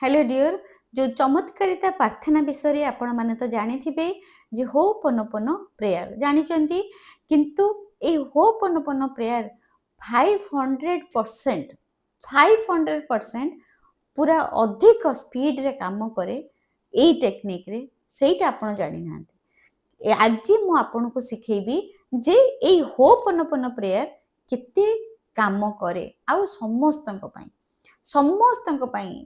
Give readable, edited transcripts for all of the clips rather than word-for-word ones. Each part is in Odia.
हेलो डियर जो चमत्कारिता प्रार्थना विषय आपण माने तो जानी थिबे जे होपनपन प्रेयर जानी किंतु ए होपनपन प्रेयर 500% 500% पूरा अधिक स्पीड रे काम करे एई टेक्निक रे सेटा आपण जानि ना आज मु आपन को सिखेबी जे एई होपनपन प्रेयर केते काम करे आउ समस्तଙ୍କ ପାଇଁ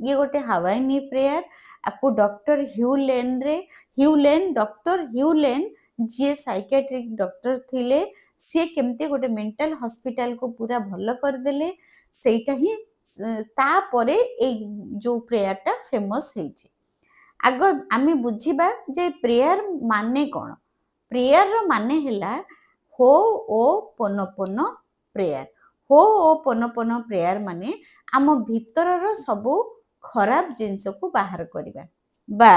ये गोटे हवाईनी प्रेयर आपको डॉक्टर ह्यूलेन डॉक्टर ह्यूलेन जी साइकेट्रिक डॉक्टर थिले सी केमते गोटे मेंटल हॉस्पिटल को पूरा भल कर देले सेटा ही तापरे ए जो प्रेयर टा फेमस हेछि आग आमे बुझिबा जे प्रेयर माने कोन प्रेयर रो माने हैला हो ओ पोनोपोनो प्रेयर हो ओ पोनोपोनो प्रेयर माने आम भीतर सबू खराब जिनस को बाहर करवा बा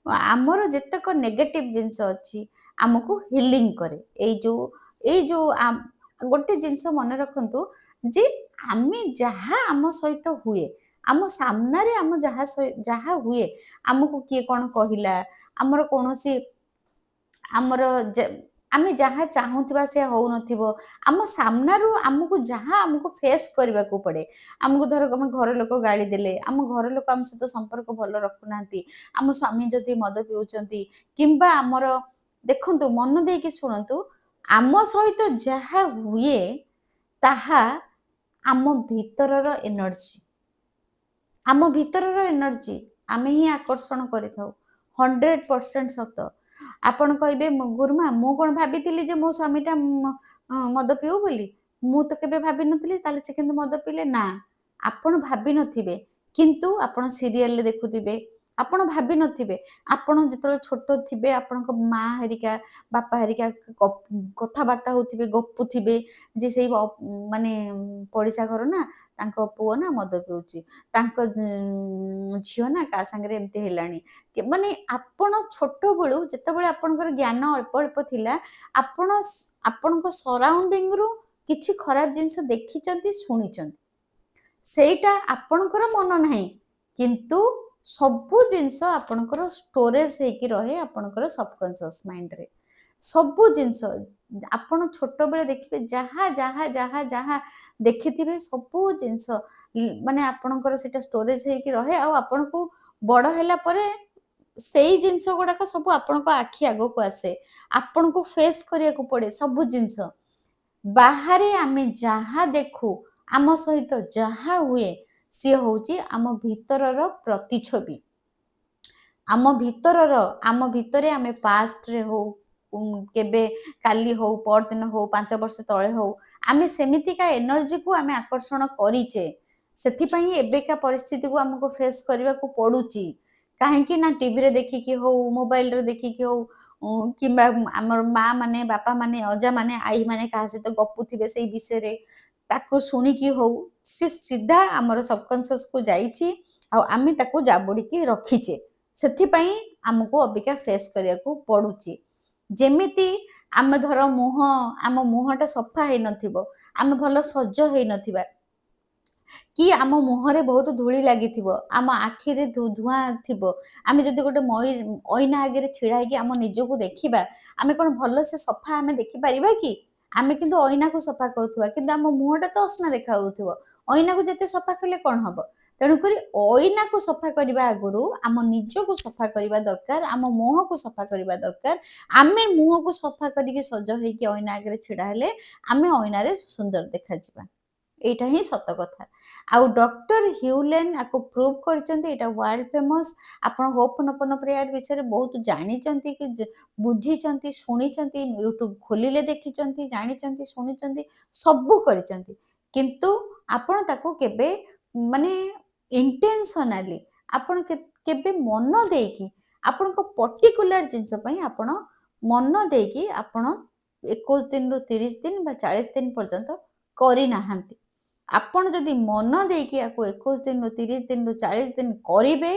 आमर जेतक नेगेटिव जिनस अच्छी आमको हिलिंग करे ए जो गोटे जिनस मन रखंतु जे आमे जहा आम सहित हुए आम सामने आम जहा हुए आमको किए कौन कहला आमर कौन सी आमर आमे जहाँ चाहूथिबा से हो नथिबो आम सामनारू आमको जहाँ आमको फेस करबा को पड़े आमको धर आम घर लोक गाड़ी देले आम घर लोक आम सहित संपर्क भल रखुनांती आम स्वामी जदि मद पिउचंती किंबा आमर देखंतु मन देकी सुनंतु आम सहित जहाँ हुए ताहा आम भीतरर एनर्जी आम भीतरर एनर्जी आमे ही आकर्षण करिथाउ 100% सत आपण कहबे गुरुमा मु कोन भाबितिली जे मो स्वामीटा मद पिउ बोली मु तो केबे भाबी नथिली ताले से केंद मद पिले ना आपण भाबी नथिबे किंतु आपण सीरियल देखुथिबे आपण भाबी नथिबे आपण जतरो छोट थिबे आपण माँ हरिका बापा हरिका कथा बार्ता होथिबे गपुथिबे जे सेई माने पड़िसा घर ना तांको पुओ ना मद पिउची तांको झियो ना का संगरे एमते हेलानी माने आपण छोट बेलू जेतेबेले आपनकर ज्ञान अल्प अल्प थिला आपण आपनको सराउंडिंग रु किछि खराब जिंस देखिचंती सुनिचंती सेटा आपनकर मन नाही किंतु सबु जिंस आपनकर स्टोरेज हेकी रहे आपनकर सबकॉन्शियस माइंड रे सबु जिंस आपण छोट बेले देखिबे जहा जहा जहा जहा देखिथिबे सबु जिंस माने आपनकर सेटा स्टोरेज हेकी रहे आ आपनको बड़ हैला परे सेई जिंस गुड़ाक सब आपण आखि आग को आसे आपण को फेस करिया को पड़े सबु जिंस बाहरे आमे जहा देखू आम सहित जहा हुए सी होची आम भीतरर प्रतिछवि आम भितरे आमे पास्ट रे हो केबे काली हो परदिन हो 5 वर्ष तळे हो आमे सेमितिका एनर्जी को आमे आकर्षण करिचे सेति पई एबेका परिस्थिति को हमको फेस करबा को पडुची कहीं ना टीवी रे देखिकी हो मोबाइल रे देखिकी हो कि आमर माँ माने बापा माने अजा माने आई माने कहा सहित गपुथिबे से विषय रे ताको सुनिकी हो से सीधा आमर सबकॉन्शियस को जाइछि आ आमे ताको जाबुड़ी रखीचे सेति पई हमको अबिका फेस करिया को पडुची जेमिति आम धर मुह आम मुहटा सफा है नथिबो आम भल सज है नथिबा कि आम मुहरे बहुत धूली लगी आम आखिरे धुआं थी आम जदि गोटे ऐना आगे छिड़ा है आम निजक देखा आम कौन भल से सफा आम देखिपर कि आम किंतु ऐना को सफा करुवा कि आम मुहटा तो असना देखा ऐना को जिते सफा कले कौन हम तेणुक ऐना को सफा करने आगु आम निजक सफा करने दरकार आम मुह को सफा करने दरकार आम मुह को सफा करके सज हो ऐना आगे छिड़ा हेले आम ऐना सुंदर देखा एटा ही सत कथा आउ डॉक्टर ह्यूलेन आपको प्रूव करचंती एटा वर्ल्ड फेमस आपण होपनपन प्रेयर विषय बहुत जानिचंती कि बुझीचंती सुनिचंती यूट्यूब खोलिले देखिचंती जानिचंती सुनिचंती सबु करिचंती किंतु आपण ताको केबे माने इंटेंशनली आपण केबे मन देकी आपण को पर्टिकुलर जिंस पई आपण मन देकी आपण 21 दिन रु 30 दिन बा 40 दिन पर्यंत करी नाहंती आपण जदि मन देकी आपको 21 दिन रु 30 दिन रु 40 दिन करिवे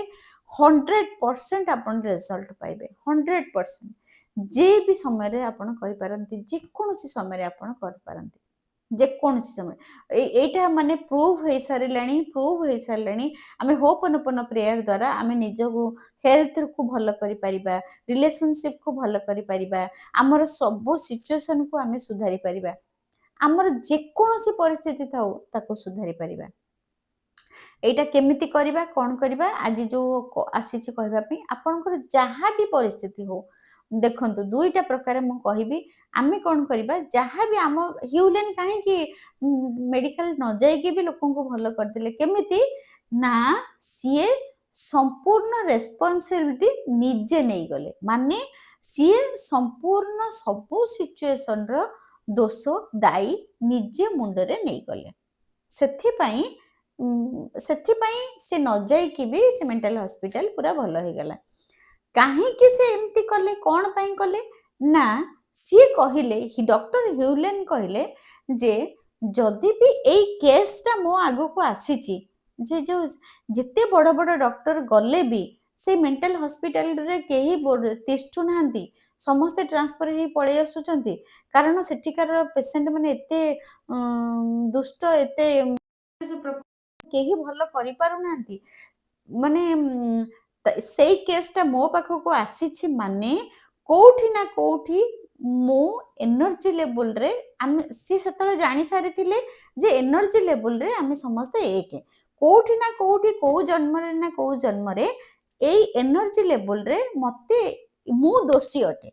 100% आपण रिजल्ट पाइबे 100% जे भी समय रे आपण करि पारंती जे कोनोसी समय रे आपण करि पारंती ଯେକୌଣସି ସମୟ ଏଇଟା ମାନେ ପ୍ରୁଭ୍ ହେଇସାରିଲାଣି ଆମେ ହୋପନପନ ପ୍ରେୟାର ଦ୍ୱାରା ଆମେ ନିଜକୁ ହେଲ୍ଥକୁ ଭଲ କରିପାରିବା, ରିଲେସନସିପ୍କୁ ଭଲ କରିପାରିବା, ଆମର ସବୁ ସିଚୁଏସନକୁ ଆମେ ସୁଧାରି ପାରିବା, ଆମର ଯେକୌଣସି ପରିସ୍ଥିତି ଥାଉ ତାକୁ ସୁଧାରି ପାରିବା। ଏଇଟା କେମିତି କରିବା କ'ଣ କରିବା ଆଜି ଯେଉଁ ଆସିଛି କହିବା ପାଇଁ ଆପଣଙ୍କର ଯାହା ବି ପରିସ୍ଥିତି ହଉ ଦେଖନ୍ତୁ ଦୁଇଟା ପ୍ରକାର ମୁଁ କହିବି ଆମେ କ'ଣ କରିବା ଯାହା ବି ଆମ ହିଉଲେନ୍ କାହିଁକି ମେଡ଼ିକାଲ ନ ଯାଇକି ବି ଲୋକଙ୍କୁ ଭଲ କରିଦେଲେ କେମିତି ନା ସିଏ ସମ୍ପୂର୍ଣ୍ଣ ରେସ୍ପନ୍ସିବିଲିଟି ନିଜେ ନେଇଗଲେ ମାନେ ସିଏ ସମ୍ପୂର୍ଣ୍ଣ ସବୁ ସିଚୁଏସନର ଦୋଷ ଦାୟୀ ନିଜେ ମୁଣ୍ଡରେ ନେଇଗଲେ ସେଥିପାଇଁ ସେ ନ ଯାଇକି ବି ସେ ମେଣ୍ଟାଲ ହସ୍ପିଟାଲ ପୁରା ଭଲ ହେଇଗଲା କାହିଁକି ସେ ଏମିତି କଲେ କ'ଣ ପାଇଁ କଲେ ନା ସିଏ କହିଲେ ଡକ୍ଟର ହ୍ୟୁଲେନ୍ କହିଲେ ଯେ ଯଦି ବି ଏଇ କେସ୍ଟା ମୋ ଆଗକୁ ଆସିଛି ଯେ ଯେଉଁ ଯେତେ ବଡ଼ ବଡ଼ ଡକ୍ଟର ଗଲେ ବି ସେ ମେଣ୍ଟାଲ ହସ୍ପିଟାଲରେ କେହି ତିଷ୍ଠୁ ନାହାନ୍ତି ସମସ୍ତେ ଟ୍ରାନ୍ସଫର ହେଇ ପଳେଇ ଆସୁଛନ୍ତି କାରଣ ସେଠିକାର ପେସେଣ୍ଟ ମାନେ ଏତେ ଦୁଷ୍ଟ ଏତେ କେହି ଭଲ କରିପାରୁନାହାନ୍ତି ମାନେ ସେଇ କେସ୍ଟା ମୋ ପାଖକୁ ଆସିଛି ମାନେ କୋଉଠି ନା କୋଉଠି ମୁଁ ଏନର୍ଜି ଲେବୁଲରେ ଆମେ ସିଏ ସେତେବେଳେ ଜାଣି ସାରିଥିଲେ ଯେ ଏନର୍ଜି ଲେବୁଲରେ ଆମେ ସମସ୍ତେ ଏକ କୋଉଠି ନା କୋଉଠି କୋଉ ଜନ୍ମରେ ଏଇ ଏନର୍ଜି ଲେବୁଲରେ ମତେ ମୁଁ ଦୋଷୀ ଅଟେ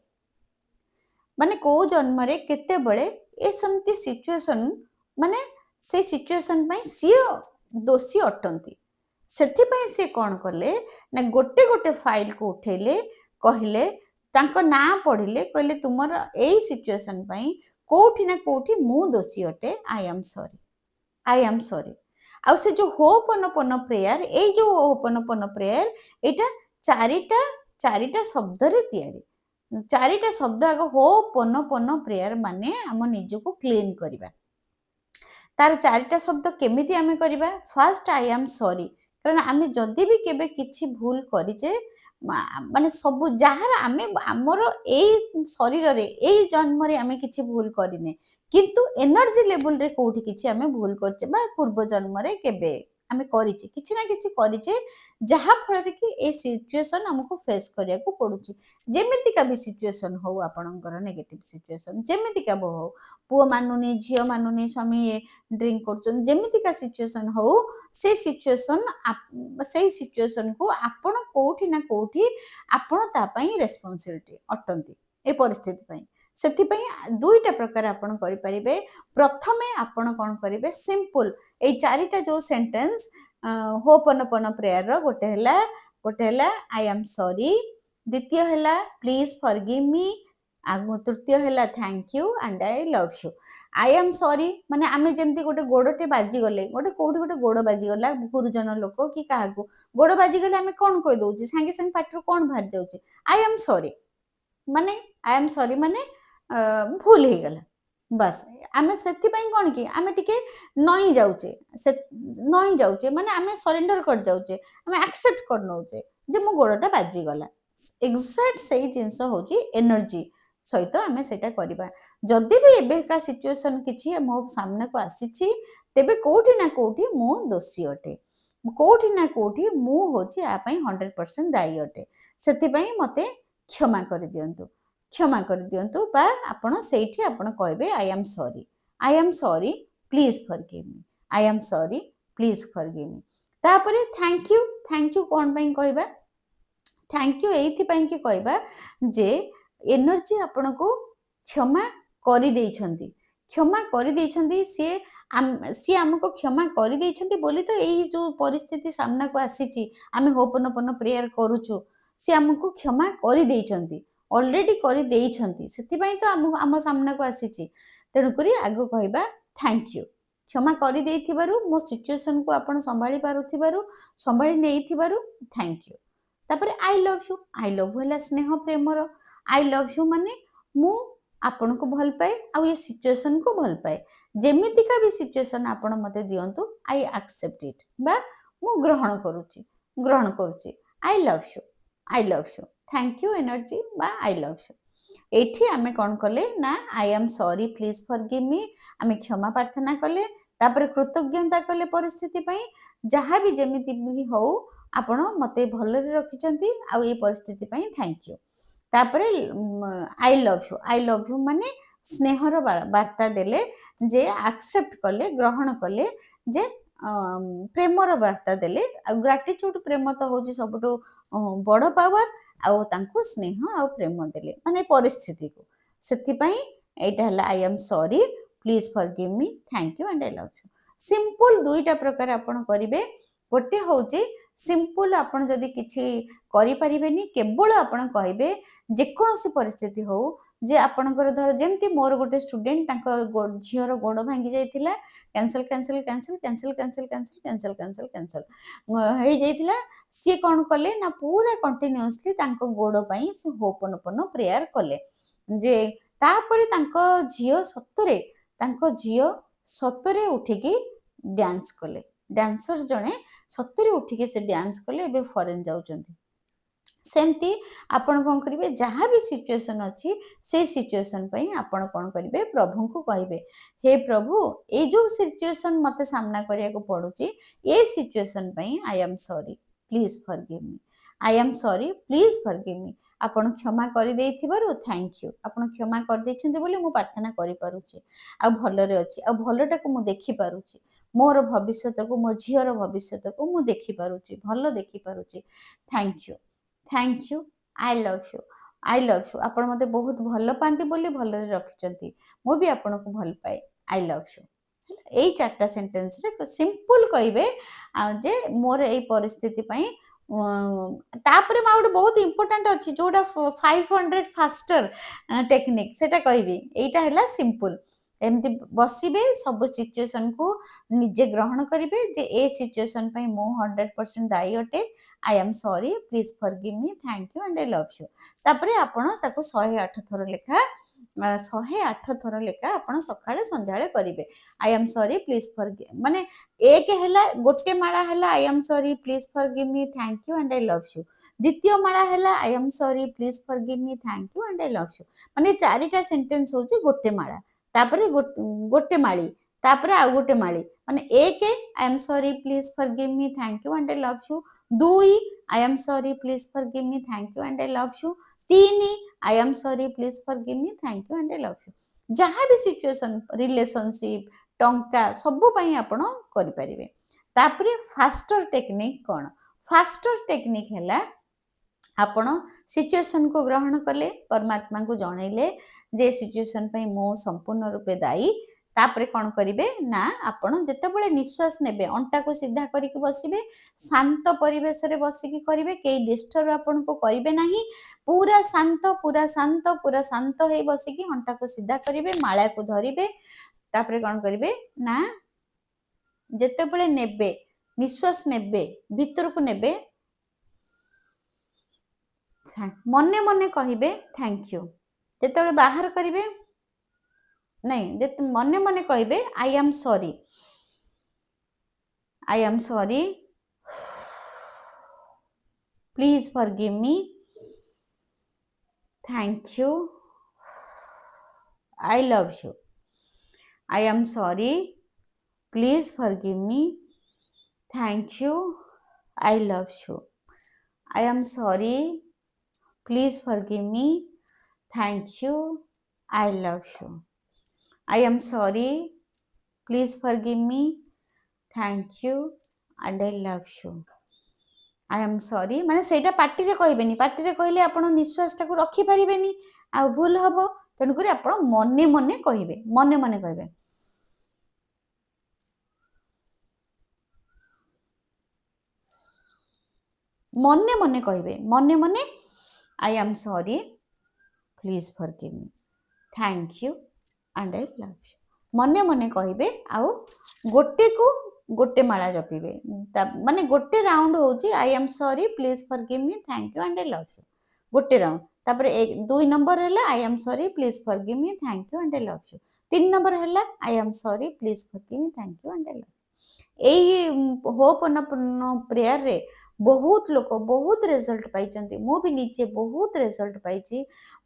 ମାନେ କୋଉ ଜନ୍ମରେ କେତେବେଳେ ଏ ସେମିତି ସିଚୁଏସନ ମାନେ ସେ ସିଚୁଏସନ ପାଇଁ ସିଏ ଦୋଷୀ ଅଟନ୍ତି ସେଥିପାଇଁ ସେ କ'ଣ କଲେ ନା ଗୋଟେ ଗୋଟେ ଫାଇଲକୁ ଉଠେଇଲେ କହିଲେ ତାଙ୍କ ନାଁ ପଢିଲେ କହିଲେ ତୁମର ଏଇ ସିଚୁଏସନ ପାଇଁ କୋଉଠି ନା କୋଉଠି ମୁଁ ଦୋଷୀ ଅଟେ ଆଇ ଆମ୍ ସରି ଆଉ ସେ ଯୋଉ ହୋପନପନ ପ୍ରେୟାର ଏଇ ଯୋଉ ହୋପନପନ ପ୍ରେୟାର ଏଇଟା ଚାରିଟା ଶବ୍ଦରେ ତିଆରି ଚାରିଟା ଶବ୍ଦ ଆଗ ହୋପନପନ ପ୍ରେୟାର ମାନେ ଆମ ନିଜକୁ କ୍ଲିନ୍ କରିବା ତାର ଚାରିଟା ଶବ୍ଦ କେମିତି ଆମେ କରିବା ଫାର୍ଷ୍ଟ ଆଇ ଆମ୍ ସରି କାରଣ ଆମେ ଯଦି ବି କେବେ କିଛି ଭୁଲ କରିଛେ ମାନେ ସବୁ ଯାହାର ଆମେ ଆମର ଏଇ ଶରୀରରେ ଏଇ ଜନ୍ମରେ ଆମେ କିଛି ଭୁଲ କରିନେ କିନ୍ତୁ ଏନର୍ଜି ଲେବୁଲରେ କୋଉଠି କିଛି ଆମେ ଭୁଲ କରିଛେ ବା ପୂର୍ବ ଜନ୍ମରେ କେବେ ଆମେ କରିଛେ କିଛି ନା କିଛି କରିଛେ ଯାହା ଫଳରେ କି ଏ ସିଚୁଏସନ ଆମକୁ ଫେସ୍ କରିବାକୁ ପଡୁଛି ଯେମିତିକା ବି ସିଚୁଏସନ ହଉ ଆପଣଙ୍କର ନେଗେଟିଭ ସିଚୁଏସନ ଯେମିତିକା ହଉ ପୁଅ ମାନୁନି ଝିଅ ମାନୁନି ସ୍ୱାମୀ ଡ୍ରିଙ୍କ କରୁଛନ୍ତି ଯେମିତିକା ସିଚୁଏସନ ହଉ ସେଇ ସିଚୁଏସନକୁ ଆପଣ କୋଉଠି ନା କୋଉଠି ଆପଣ ତା ପାଇଁ ରେସ୍ପନ୍ସିବିଲିଟି ଅଟନ୍ତି ଏ ପରିସ୍ଥିତି ପାଇଁ ସେଥିପାଇଁ ଦୁଇଟା ପ୍ରକାର ଆପଣ କରିପାରିବେ ପ୍ରଥମେ ଆପଣ କ'ଣ କରିବେ ସିମ୍ପଲ ଏଇ ଚାରିଟା ଯୋଉ ସେଣ୍ଟେନ୍ସ ହୋପନପନ ପ୍ରେୟାରର ଗୋଟେ ହେଲା ଆଇ ଆମ୍ ସରି ଦ୍ୱିତୀୟ ହେଲା ପ୍ଲିଜ ଫରଗିଭ୍ ମି ଆଉ ତୃତୀୟ ହେଲା thank you and I love you I am sorry ମାନେ ଆମେ ଯେମିତି ଗୋଟେ ଗୋଡ଼ଟେ ବାଜିଗଲେ କୋଉଠି ଗୋଟେ ଗୋଡ଼ ବାଜିଗଲା ଗୁରୁଜନ ଲୋକ କି କାହାକୁ ଗୋଡ଼ ବାଜିଗଲେ ଆମେ କ'ଣ କହିଦଉଛେ ସାଙ୍ଗେ ସାଙ୍ଗେ ପାଟିରୁ କ'ଣ ବାହାରି ଯାଉଛି ଆଇ ଆମ୍ ସରି ମାନେ ଭୁଲ ହେଇଗଲା ବାସ୍ ଆମେ ସେଥିପାଇଁ କ'ଣ କି ଆମେ ଟିକେ ନଇଁ ଯାଉଛେ ମାନେ ଆମେ ସରେଣ୍ଡର କରିଯାଉଛେ ଆମେ ଆକ୍ସେପ୍ଟ କରିନେଉଛେ ଯେ ମୋ ଗୋଡ଼ଟା ବାଜିଗଲା ଏକ୍ସାକ୍ଟ ସେଇ ଜିନିଷ ହେଉଛି ଏନର୍ଜି ସହିତ ଆମେ ସେଇଟା କରିବା ଯଦି ବି ଏବେକା ସିଚୁଏସନ କିଛି ମୋ ସାମ୍ନାକୁ ଆସିଛି ତେବେ କୋଉଠି ନା କୋଉଠି ମୁଁ ଦୋଷୀ ଅଟେ କୋଉଠି ନା କୋଉଠି ମୁଁ ହେଉଛି ୟା ପାଇଁ 100% ଦାୟୀ ଅଟେ ସେଥିପାଇଁ ମୋତେ କ୍ଷମା କରିଦିଅନ୍ତୁ ବା ଆପଣ ସେଇଠି ଆପଣ କହିବେ I am sorry please forgive ମି I am sorry please forgive ମି ତାପରେ ଥ୍ୟାଙ୍କ ୟୁ କ'ଣ ପାଇଁ କହିବା ଥ୍ୟାଙ୍କ ୟୁ ଏଇଥିପାଇଁ କି କହିବା ଯେ ଏନର୍ଜି ଆପଣଙ୍କୁ କ୍ଷମା କରିଦେଇଛନ୍ତି ସିଏ ଆମକୁ କ୍ଷମା କରିଦେଇଛନ୍ତି ବୋଲି ତ ଏଇ ଯୋଉ ପରିସ୍ଥିତି ସାମ୍ନାକୁ ଆସିଛି ଆମେ ହୋପନପନ ପ୍ରେୟାର କରୁଛୁ ସିଏ ଆମକୁ କ୍ଷମା କରିଦେଇଛନ୍ତି ଅଲରେଡି କରିଦେଇଛନ୍ତି ସେଥିପାଇଁ ତ ଆମ ସାମ୍ନାକୁ ଆସିଛି ତେଣୁକରି ଆଗ କହିବା ଥ୍ୟାଙ୍କ ୟୁ କ୍ଷମା କରିଦେଇଥିବାରୁ ମୋ ସିଚୁଏସନକୁ ଆପଣ ସମ୍ଭାଳି ନେଇଥିବାରୁ ଥ୍ୟାଙ୍କ ୟୁ ତାପରେ ଆଇ ଲଭ୍ ୟୁ ହେଲା ସ୍ନେହ ପ୍ରେମର ଆଇ ଲଭ୍ ୟୁ ମାନେ ମୁଁ ଆପଣଙ୍କୁ ଭଲ ପାଏ ଆଉ ଏ ସିଚୁଏସନକୁ ଭଲ ପାଏ ଯେମିତିକା ବି ସିଚୁଏସନ ଆପଣ ମୋତେ ଦିଅନ୍ତୁ ଆଇ ଆକ୍ସେପ୍ଟ ଇଟ୍ ବା ମୁଁ ଗ୍ରହଣ କରୁଛି I love you thank you energy ବା ଆଇ ଲଭ୍ ୟୁ ଏଇଠି ଆମେ କ'ଣ କଲେ ନା I am sorry please forgive ମି ଆମେ କ୍ଷମା ପ୍ରାର୍ଥନା କଲେ, ତାପରେ କୃତଜ୍ଞତା କଲେ ପରିସ୍ଥିତି ପାଇଁ। ଯାହା ବି ଯେମିତି ବି ହଉ ଆପଣ ମୋତେ ଭଲରେ ରଖିଛନ୍ତି ଆଉ ଏ ପରିସ୍ଥିତି ପାଇଁ ଥ୍ୟାଙ୍କ ୟୁ। ତାପରେ ଆଇ ଲଭ୍ ୟୁ ମାନେ ସ୍ନେହର ବାର୍ତ୍ତା ଦେଲେ, ଯେ ଆକ୍ସେପ୍ଟ କଲେ, ଗ୍ରହଣ କଲେ, ଯେ ପ୍ରେମର ବାର୍ତ୍ତା ଦେଲେ। ଆଉ ଗ୍ରାଟିଚ୍ୟୁଡ୍ ପ୍ରେମ ତ ହେଉଛି ସବୁଠୁ ବଡ଼ ପାୱାର। ଆଉ ତାଙ୍କୁ ସ୍ନେହ ଆଉ ପ୍ରେମ ଦେଲେ ମାନେ ପରିସ୍ଥିତିକୁ। ସେଥିପାଇଁ ଏଇଟା ହେଲା I am sorry please forgive me thank you and I love you. Simple ଦୁଇଟା ପ୍ରକାର ଆପଣ କରିବେ। ଗୋଟେ ହେଉଛି ସିମ୍ପଲ୍, ଆପଣ ଯଦି କିଛି କରିପାରିବେନି କେବଳ ଆପଣ କହିବେ ଯେକୌଣସି ପରିସ୍ଥିତି ହଉ, ଯେ ଆପଣଙ୍କର ଧର ଯେମିତି ମୋର ଗୋଟେ ଷ୍ଟୁଡେଣ୍ଟ ତାଙ୍କ ଝିଅର ଗୋଡ଼ ଭାଙ୍ଗି ଯାଇଥିଲା, cancel cancel cancel cancel cancel cancel cancel cancel cancel ହେଇଯାଇଥିଲା। ସିଏ କ'ଣ କଲେ ନା ପୁରା କଣ୍ଟିନ୍ୟୁଅସଲି ତାଙ୍କ ଗୋଡ଼ ପାଇଁ ସେ ହୋପନୋପନ ପ୍ରେୟାର କଲେ, ଯେ ତାପରେ ତାଙ୍କ ଝିଅ ସତରେ ଉଠିକି ଡ୍ୟାନ୍ସ କଲେ। ଡ୍ୟାନ୍ସର ଜଣେ ସତରେ ଉଠିକି ସେ ଡ୍ୟାନ୍ସ କଲେ, ଏବେ ଫରେନ୍ ଯାଉଛନ୍ତି। ସେମିତି ଆପଣ କ'ଣ କରିବେ, ଯାହା ବି ସିଚୁଏସନ୍ ଅଛି ସେଇ ସିଚୁଏସନ୍ ପାଇଁ ଆପଣ କ'ଣ କରିବେ, ପ୍ରଭୁଙ୍କୁ କହିବେ, ହେ ପ୍ରଭୁ ଏଇ ଯେଉଁ ସିଚୁଏସନ୍ ମୋତେ ସାମ୍ନା କରିବାକୁ ପଡ଼ୁଛି, ଏ ସିଚୁଏସନ୍ ପାଇଁ I am sorry please forgive ମି, I am sorry please forgive ମି। ଆପଣ କ୍ଷମା କରିଦେଇଥିବାରୁ ଥ୍ୟାଙ୍କ ୟୁ। ଆପଣ କ୍ଷମା କରିଦେଇଛନ୍ତି ବୋଲି ମୁଁ ପ୍ରାର୍ଥନା କରିପାରୁଛି, ଆଉ ଭଲରେ ଅଛି, ଆଉ ଭଲଟାକୁ ମୁଁ ଦେଖିପାରୁଛି, ମୋର ଭବିଷ୍ୟତକୁ, ମୋ ଝିଅର ଭବିଷ୍ୟତକୁ ମୁଁ ଦେଖିପାରୁଛି, ଭଲ ଦେଖିପାରୁଛି। Thank you, thank you, I love you, I love you. ଆପଣ ମୋତେ ବହୁତ ଭଲ ପାଆନ୍ତି ବୋଲି ଭଲରେ ରଖିଛନ୍ତି, ମୁଁ ବି ଆପଣଙ୍କୁ ଭଲ ପାଏ, ଆଇ ଲଭ୍ ୟୁ। ଏଇ 4ଟା ସେଣ୍ଟେନ୍ସରେ ସିମ୍ପଲ୍ କହିବେ ଯେ ମୋର ଏଇ ପରିସ୍ଥିତି ପାଇଁ। ତାପରେ ମୁଁ ଆଉ ଗୋଟେ ବହୁତ ଇମ୍ପୋର୍ଟାଣ୍ଟ ଅଛି ଯେଉଁଟା 500 ଫାଷ୍ଟର ଟେକ୍ନିକ୍, ସେଇଟା କହିବି। ଏଇଟା ହେଲା ସିମ୍ପଲ୍। ଏମିତି ବସିବେ, ସବୁ ସିଚୁଏସନ୍କୁ ନିଜେ ଗ୍ରହଣ କରିବେ ଯେ ଏ ସିଚୁଏସନ୍ ପାଇଁ ମୁଁ 100% ଦାୟୀ ଅଟେ, I am sorry please forgive me thank you and I love you. ତାପରେ ଆପଣ ତାକୁ 108 ଥର ଲେଖା ଆପଣ ସକାଳେ ସନ୍ଧ୍ୟାବେଳେ କରିବେ। ଆଇ ଆମ୍ ସରି ପ୍ଲିଜ୍ ଫରଗିଭ୍, ମାନେ ଏକ ହେଲା ଗୋଟେ ମାଳା ହେଲା I am sorry please forgive me thank you and I love you. ଦ୍ୱିତୀୟ ମାଳା ହେଲା I am sorry please forgive me thank you and I love you. ମାନେ 4ଟା ସେଣ୍ଟେନ୍ସ ହେଉଛି ଗୋଟେ ମାଳା, ତାପରେ ଗୋଟେ ମାଳି, ତାପରେ ଆଉ ଗୋଟେ ମାଳି। ମାନେ 1 I am sorry please forgive me thank you and I love you. 2 I am sorry please forgive me thank you and I love you. 3 I am sorry please forgive me thank you and I love you. ଯାହା ବି ସିଚୁଏସନ୍, ରିଲେସନସିପ୍, ଟଙ୍କା, ସବୁ ପାଇଁ ଆପଣ କରିପାରିବେ। ତାପରେ ଫାଷ୍ଟର ଟେକ୍ନିକ୍ କ'ଣ? ଫାଷ୍ଟର ଟେକ୍ନିକ୍ ହେଲା ଆପଣ ସିଚୁଏସନ୍କୁ ଗ୍ରହଣ କଲେ, ପରମାତ୍ମାଙ୍କୁ ଜଣାଇଲେ ଯେ ସିଚୁଏସନ୍ ପାଇଁ ମୁଁ ସମ୍ପୂର୍ଣ୍ଣ ରୂପେ ଦାୟୀ। ତାପରେ କ'ଣ କରିବେ ନା ଆପଣ ଯେତେବେଳେ ନିଶ୍ୱାସ ନେବେ ଅଣ୍ଟାକୁ ସିଧା କରିକି ବସିବେ, ଶାନ୍ତ ପରିବେଶରେ ବସିକି କରିବେ, କେହି ଡିଷ୍ଟର୍ବ ଆପଣଙ୍କୁ କରିବେ ନାହିଁ। ପୁରା ଶାନ୍ତ, ପୁରା ଶାନ୍ତ, ପୁରା ଶାନ୍ତ ହେଇ ବସିକି ଅଣ୍ଟାକୁ ସିଧା କରିବେ, ମାଳାକୁ ଧରିବେ। ତାପରେ କ'ଣ କରିବେ ନା ଯେତେବେଳେ ନେବେ, ନିଶ୍ୱାସ ନେବେ, ଭିତରକୁ ନେବେ, ମନେ ମନେ କହିବେ ଥ୍ୟାଙ୍କ ୟୁ। ଯେତେବେଳେ ବାହାର କରିବେ, ମନେ ମନେ କହିବେ I am sorry, I am sorry please forgive me thank you, I love you. I am sorry please forgive me thank you, I love you. I am sorry please forgive me thank you, I love you. I am sorry, please forgive me, thank you and I love you. I am sorry ମାନେ ସେଇଟା ପାଟିରେ କହିବେନି, ପାଟିରେ କହିଲେ ଆପଣ ନିଶ୍ୱାସଟାକୁ ରଖିପାରିବେନି, ଆଉ ଭୁଲ ହବ। ତେଣୁକରି ଆପଣ ମନେ ମନେ କହିବେ, ମନେ ମନେ କହିବେ। ମନେ ମନେ କହିବେ, ମନେ ମନେ I am sorry, please forgive me, thank you and I love you। ମନେ ମନେ କହିବେ, ଆଉ ଗୋଟେକୁ ଗୋଟେ ମାଳା ଜପିବେ। ମାନେ ଗୋଟେ ରାଉଣ୍ଡ ହେଉଛି I am sorry please forgive me thank you and I love you, ଗୋଟେ ରାଉଣ୍ଡ। ତାପରେ 2 ନମ୍ବର ହେଲା I am sorry please forgive me thank you and I love you. 3 number ହେଲା I am sorry please forgive me thank you and I love you. ଏଇ ହୋପନପନ ପ୍ରେୟାରରେ ବହୁତ ଲୋକ ବହୁତ ରେଜଲ୍ଟ ପାଇଛନ୍ତି। ମୁଁ ବି ନିଜେ ବହୁତ ରେଜଲ୍ଟ ପାଇଛି,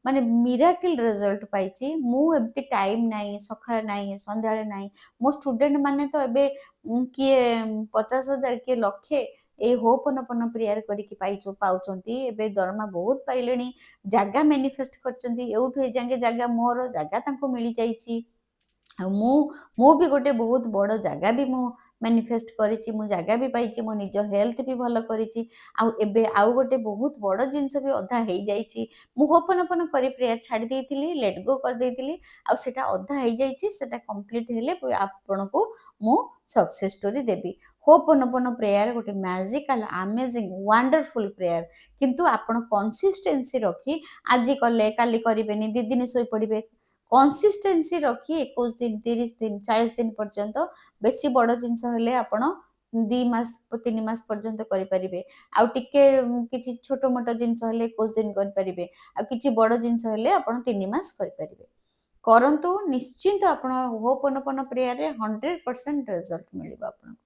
ମାନେ ମିରାକିଲ୍ ରେଜଲ୍ଟ ପାଇଛି। ମୁଁ ଏମିତି ଟାଇମ୍ ନାହିଁ, ସକାଳେ ନାହିଁ, ସନ୍ଧ୍ୟାବେଳେ ନାହିଁ। ମୋ ଷ୍ଟୁଡେଣ୍ଟ ମାନେ ତ ଏବେ କିଏ 50,000 କିଏ ଲକ୍ଷେ ଏଇ ହୋପନପନ ପ୍ରେୟାର କରିକି ପାଉଛନ୍ତି। ଏବେ ଦରମା ବହୁତ ପାଇଲେଣି, ଜାଗା ମ୍ୟାନିଫେଷ୍ଟ କରିଛନ୍ତି। ଏଉଠୁ ଏ ଯାଙ୍କେ ଜାଗା ମୋର ଜାଗା ତାଙ୍କୁ ମିଳିଯାଇଛି। ଆଉ ମୁଁ ବି ଗୋଟେ ବହୁତ ବଡ଼ ଜାଗା ବି ମୁଁ ମ୍ୟାନିଫେଷ୍ଟ କରିଛି, ମୁଁ ଜାଗା ବି ପାଇଛି, ମୋ ନିଜ ହେଲ୍ଥ ବି ଭଲ କରିଛି। ଆଉ ଏବେ ଆଉ ଗୋଟେ ବହୁତ ବଡ଼ ଜିନିଷ ବି ଅଧା ହେଇଯାଇଛି। ମୁଁ ହୋପନପନ କରି ପ୍ରେୟାର ଛାଡ଼ି ଦେଇଥିଲି, ଲେଟ୍ ଗୋ କରିଦେଇଥିଲି, ଆଉ ସେଟା ଅଧା ହେଇଯାଇଛି। ସେଟା କମ୍ପ୍ଲିଟ୍ ହେଲେ ଆପଣଙ୍କୁ ମୁଁ ସକ୍ସେସ୍ ଷ୍ଟୋରି ଦେବି। ହୋପନପନ ପ୍ରେୟାର ଗୋଟେ ମ୍ୟାଜିକାଲ ଆମେଜିଂ ୱାଣ୍ଡରଫୁଲ୍ ପ୍ରେୟାର, କିନ୍ତୁ ଆପଣ କନସିଷ୍ଟେନ୍ସି ରଖି ଆଜି କଲେ କାଲି କରିବେନି, 2 ଦିନ ଶୋଇପଡ଼ିବେ। କନସିଷ୍ଟେନ୍ସି ରଖି 21 ଦିନ, 30 ଦିନ, 40 ଦିନ ପର୍ଯ୍ୟନ୍ତ, ବେଶୀ ବଡ଼ ଜିନିଷ ହେଲେ ଆପଣ 2 ମାସ 3 ମାସ ପର୍ଯ୍ୟନ୍ତ କରିପାରିବେ। ଆଉ ଟିକେ କିଛି ଛୋଟ ମୋଟ ଜିନିଷ ହେଲେ 21 ଦିନ କରିପାରିବେ। ଆଉ କିଛି ବଡ଼ ଜିନିଷ ହେଲେ ଆପଣ 3 ମାସ କରିପାରିବେ। କରନ୍ତୁ, ନିଶ୍ଚିନ୍ତ ଆପଣ ହୋପନପନ ପ୍ରେୟାରରେ 100% ରେଜଲ୍ଟ ମିଳିବ ଆପଣଙ୍କୁ।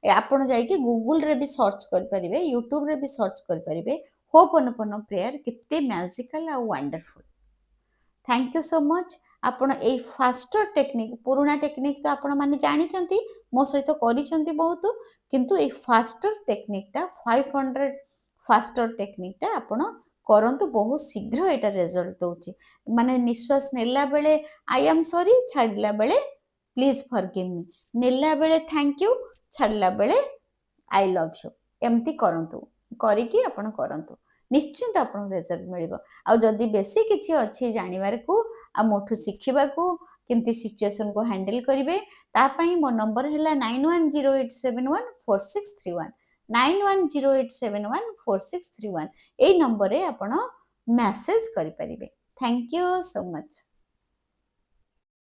ଆପଣ ଯାଇକି ଗୁଗୁଲରେ ବି ସର୍ଚ୍ଚ କରିପାରିବେ, ୟୁଟ୍ୟୁବରେ ବି ସର୍ଚ୍ଚ କରିପାରିବେ, ହୋପନପନ ପ୍ରେୟାର କେତେ ମ୍ୟାଜିକାଲ ଆଉ wonderful. Thank you so much. ଆପଣ ଏଇ ଫାଷ୍ଟର ଟେକ୍ନିକ୍, ପୁରୁଣା ଟେକ୍ନିକ୍ ତ ଆପଣମାନେ ଜାଣିଛନ୍ତି, ମୋ ସହିତ କରିଛନ୍ତି ବହୁତ, କିନ୍ତୁ ଏଇ ଫାଷ୍ଟର ଟେକ୍ନିକ୍ଟା 500 ଫାଷ୍ଟର ଟେକ୍ନିକ୍ଟା ଆପଣ କରନ୍ତୁ। ବହୁତ ଶୀଘ୍ର ଏଇଟା ରେଜଲ୍ଟ ଦେଉଛି। ମାନେ ନିଶ୍ୱାସ ନେଲା ବେଳେ ଆଇ ଆମ୍ ସରି, ଛାଡ଼ିଲା ବେଳେ ପ୍ଲିଜ୍ ଫରଗିଭ୍ ମି, ନେଲା ବେଳେ ଥ୍ୟାଙ୍କ ୟୁ, ଛାଡ଼ିଲା ବେଳେ ଆଇ ଲଭ୍ ୟୁ, ଏମିତି କରନ୍ତୁ। କରିକି ଆପଣ କରନ୍ତୁ, ନିଶ୍ଚିନ୍ତ ଆପଣଙ୍କୁ ରେଜଲ୍ଟ ମିଳିବ। ଆଉ ଯଦି ବେଶୀ କିଛି ଅଛି ଜାଣିବାରକୁ ଆଉ ମୋଠୁ ଶିଖିବାକୁ, କେମିତି ସିଚୁଏସନକୁ ହ୍ୟାଣ୍ଡେଲ କରିବେ, ତା ପାଇଁ ମୋ ନମ୍ବର ହେଲା 9108714631, 9108714631। ଏଇ ନମ୍ବରରେ ଆପଣ ମେସେଜ କରିପାରିବେ। Thank you so much.